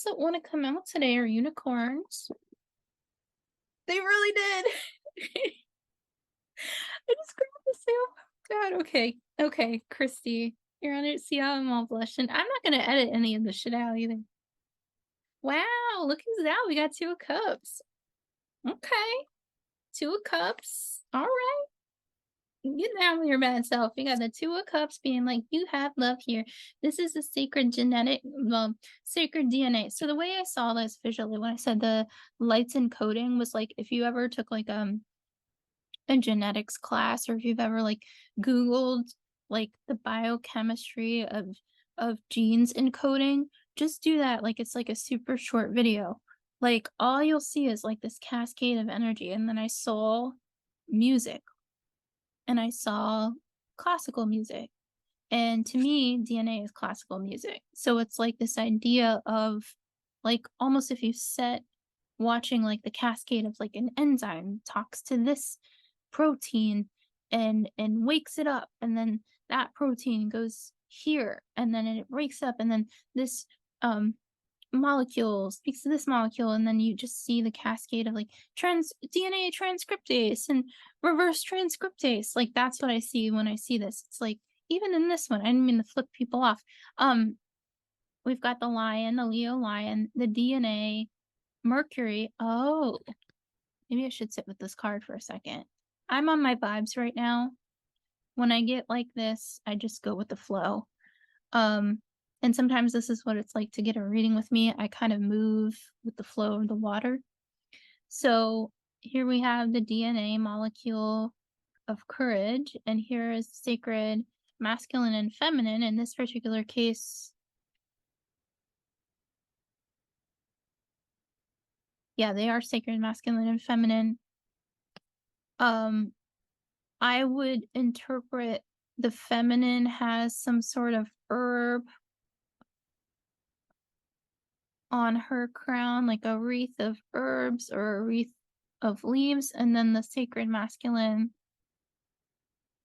That want to come out today are unicorns. They really did. I just grabbed the sale. God, okay. Okay, Christy. You're on it. See how I'm all blushing. I'm not gonna edit any of the shit out either. Wow, look who's out. We got 2 of cups. Okay. 2 of cups. All right. Get down with your bad self. You got the 2 of cups being like, you have love here. This is a sacred genetic, sacred DNA. So the way I saw this visually when I said the lights and coding was like if you ever took like a genetics class, or if you've ever like Googled like the biochemistry of genes encoding, just do that. Like it's like a super short video. Like all you'll see is like this cascade of energy. And then I saw music and I saw classical music. And to me, DNA is classical music. So it's like this idea of like almost if you set watching like the cascade of like an enzyme talks to this protein and wakes it up, and then that protein goes here and then it breaks up, and then this molecule speaks to this molecule, and then you just see the cascade of like DNA transcriptase and reverse transcriptase. Like that's what I see when I see this. It's like even in this one, I didn't mean to flip people off. We've got the lion, the Leo lion, the DNA, Mercury. Oh, maybe I should sit with this card for a second. I'm on my vibes right now. When I get like this, I just go with the flow. And sometimes this is what it's like to get a reading with me. I kind of move with the flow of the water. So here we have the DNA molecule of courage, and here is sacred masculine and feminine. In this particular case, yeah, they are sacred masculine and feminine. I would interpret the feminine has some sort of herb on her crown, like a wreath of herbs or a wreath of leaves, and then the sacred masculine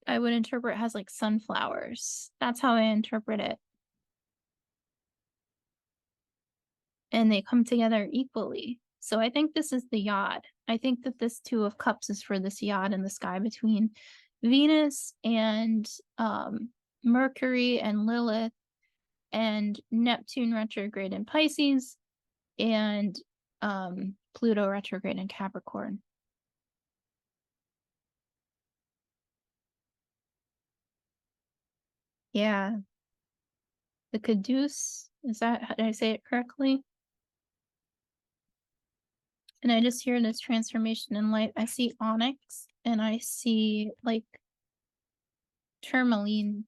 I would interpret has like sunflowers. That's how I interpret it. And they come together equally. So I think this is the yod. I think that this 2 of cups is for this yod in the sky between Venus and Mercury and Lilith and Neptune retrograde in Pisces and Pluto retrograde in Capricorn. Yeah. The caduce, is that, did I say it correctly? And I just hear this transformation in light. I see onyx and I see like tourmaline.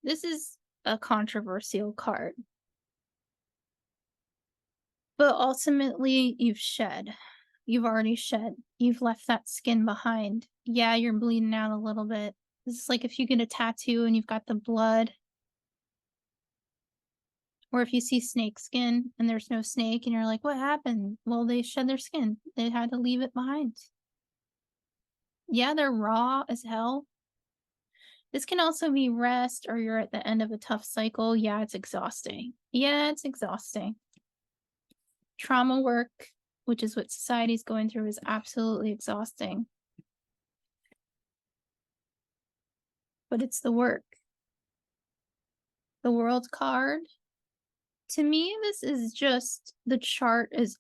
This is a controversial card. But ultimately, you've shed. You've already shed. You've left that skin behind. Yeah, you're bleeding out a little bit. It's like if you get a tattoo and you've got the blood, or if you see snake skin and there's no snake and you're like, what happened? Well, they shed their skin. They had to leave it behind. Yeah, they're raw as hell. This can also be rest, or you're at the end of a tough cycle. Yeah, it's exhausting. Yeah, it's exhausting. Trauma work, which is what society's going through, is absolutely exhausting. But it's the work. The world card. To me, this is just the chart is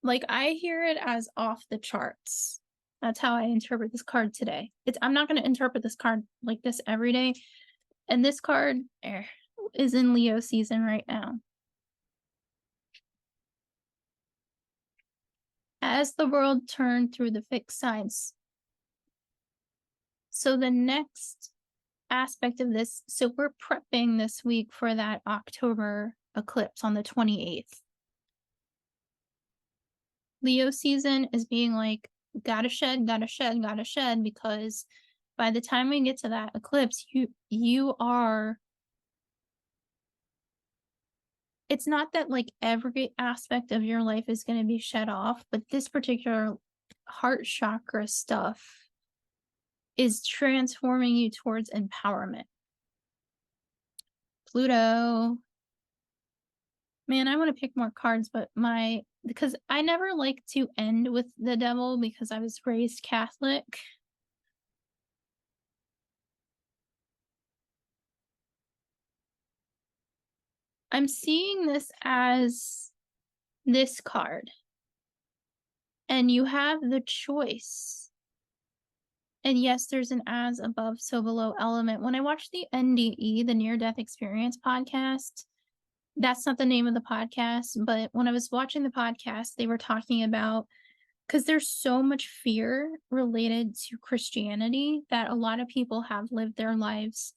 like I hear it as off the charts. That's how I interpret this card today. I'm not going to interpret this card like this every day. And this card is in Leo season right now. As the world turned through the fixed signs. So the next aspect of this, so we're prepping this week for that October eclipse on the 28th. Leo season is being like, gotta shed, because by the time we get to that eclipse, you are, it's not that like every aspect of your life is going to be shed off, but this particular heart chakra stuff is transforming you towards empowerment. Pluto Man, I wanna pick more cards, but because I never like to end with the devil because I was raised Catholic. I'm seeing this as this card, and you have the choice. And yes, there's an as above, so below element. When I watched the NDE, the Near Death Experience podcast, that's not the name of the podcast, but when I was watching the podcast, they were talking about because there's so much fear related to Christianity that a lot of people have lived their lives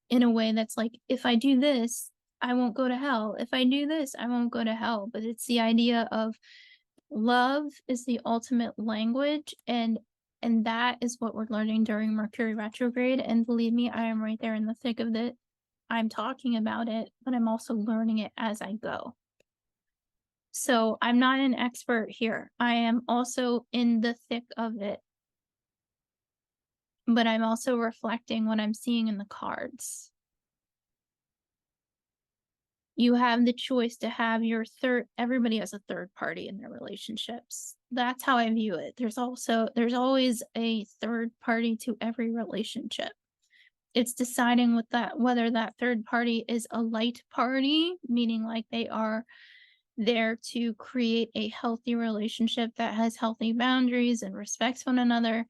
in a way that's like, if I do this, I won't go to hell. If I do this, I won't go to hell. But it's the idea of love is the ultimate language, and that is what we're learning during Mercury retrograde. And believe me, I am right there in the thick of it. I'm talking about it, but I'm also learning it as I go. So I'm not an expert here. I am also in the thick of it, but I'm also reflecting what I'm seeing in the cards. You have the choice to have your everybody has a third party in their relationships. That's how I view it. There's always a third party to every relationship. It's deciding whether that third party is a light party, meaning like they are there to create a healthy relationship that has healthy boundaries and respects one another,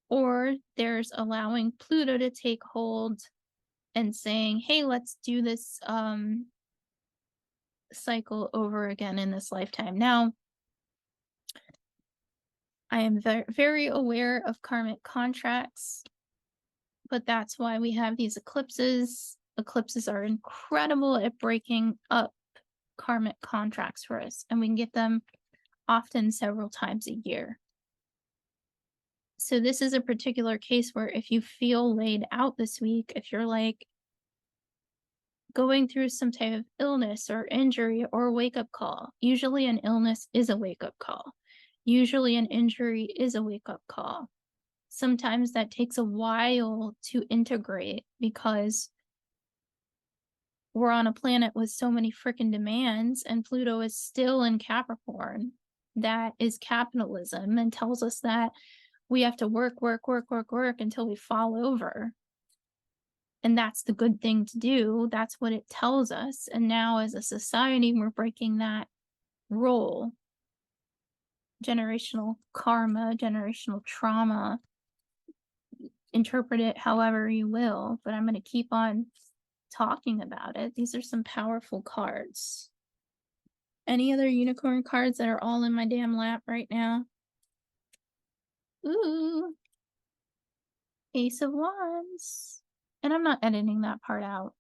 or there's allowing Pluto to take hold and saying, hey, let's do this cycle over again in this lifetime. Now, I am very, very aware of karmic contracts, but that's why we have these eclipses. Eclipses are incredible at breaking up karmic contracts for us, and we can get them often several times a year. So this is a particular case where if you feel laid out this week, if you're like going through some type of illness or injury or wake up call, usually an illness is a wake up call. Usually an injury is a wake up call. Sometimes that takes a while to integrate because we're on a planet with so many freaking demands, and Pluto is still in Capricorn. That is capitalism and tells us that we have to work, work, work, work, work until we fall over. And that's the good thing to do. That's what it tells us. And now, as a society, we're breaking that role. Generational karma, generational trauma, interpret it however you will, but I'm going to keep on talking about it. These are some powerful cards. Any other unicorn cards that are all in my damn lap right now? Ooh, Ace of Wands. And I'm not editing that part out.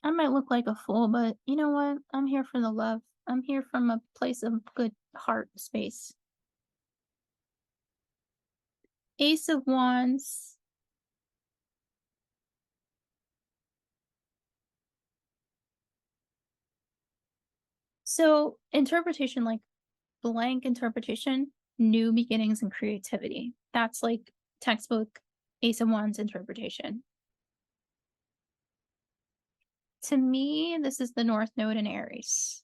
I might look like a fool, but you know what? I'm here for the love. I'm here from a place of good heart space. Ace of Wands. So, interpretation, like blank interpretation, new beginnings and creativity. That's like textbook Ace of Wands interpretation. To me, this is the North Node in Aries.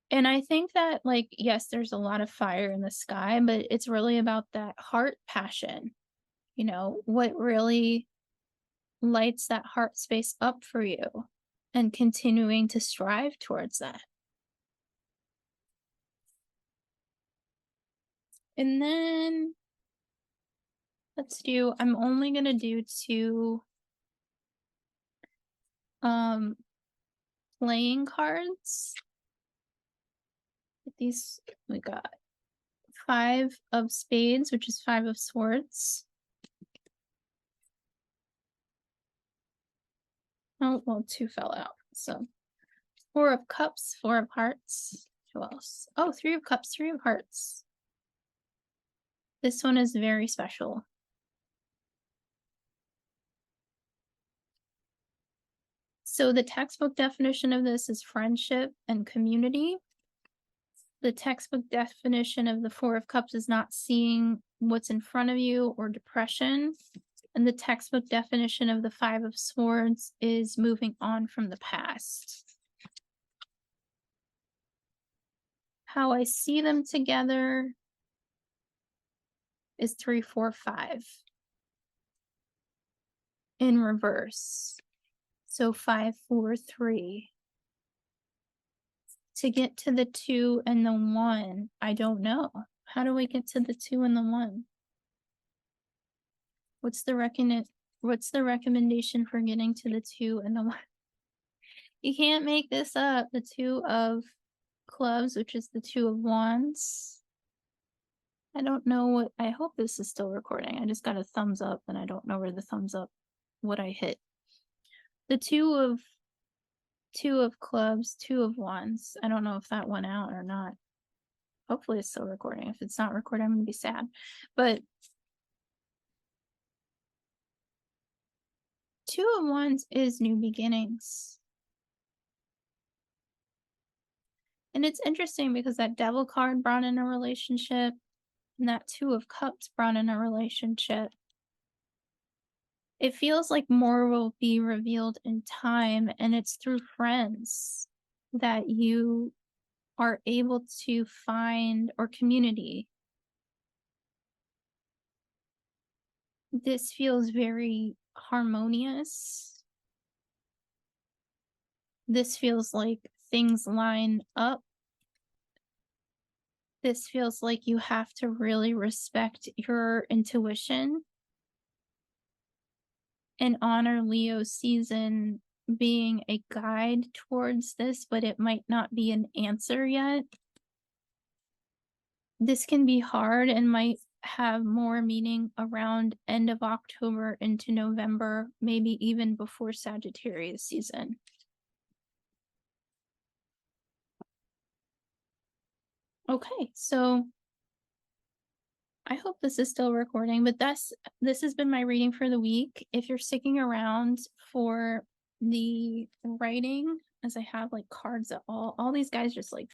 And I think that, like, yes, there's a lot of fire in the sky, but it's really about that heart passion. You know, what really lights that heart space up for you and continuing to strive towards that. And then I'm only going to do two playing cards. These, we got 5 of spades, which is 5 of swords. Oh, well, 2 fell out. So 4 of cups, 4 of hearts. Who else? Oh, 3 of cups, 3 of hearts. This one is very special. So the textbook definition of this is friendship and community. The textbook definition of the 4 of cups is not seeing what's in front of you or depression. And the textbook definition of the Five of Swords is moving on from the past. How I see them together is 3, 4, 5 in reverse. So 5, 4, 3. To get to the 2 and the 1, I don't know. How do we get to the 2 and the 1? What's the recommendation for getting to the 2 and the 1? You can't make this up. The 2 of clubs, which is the 2 of wands. I don't know what, I hope this is still recording. I just got a thumbs up and I don't know where the thumbs up, what I hit. The 2 of clubs, 2 of wands. I don't know if that went out or not. Hopefully it's still recording. If it's not recording, I'm gonna be sad. But 2 of wands is new beginnings. And it's interesting because that devil card brought in a relationship and that 2 of cups brought in a relationship. It feels like more will be revealed in time, and it's through friends that you are able to find, or community. This feels very harmonious. This feels like things line up. This feels like you have to really respect your intuition and honor Leo season being a guide towards this, but it might not be an answer yet. This can be hard and might have more meaning around end of October into November, maybe even before Sagittarius season. Okay, so I hope this is still recording, but this has been my reading for the week. If you're sticking around for the writing, as I have like cards at all these guys just like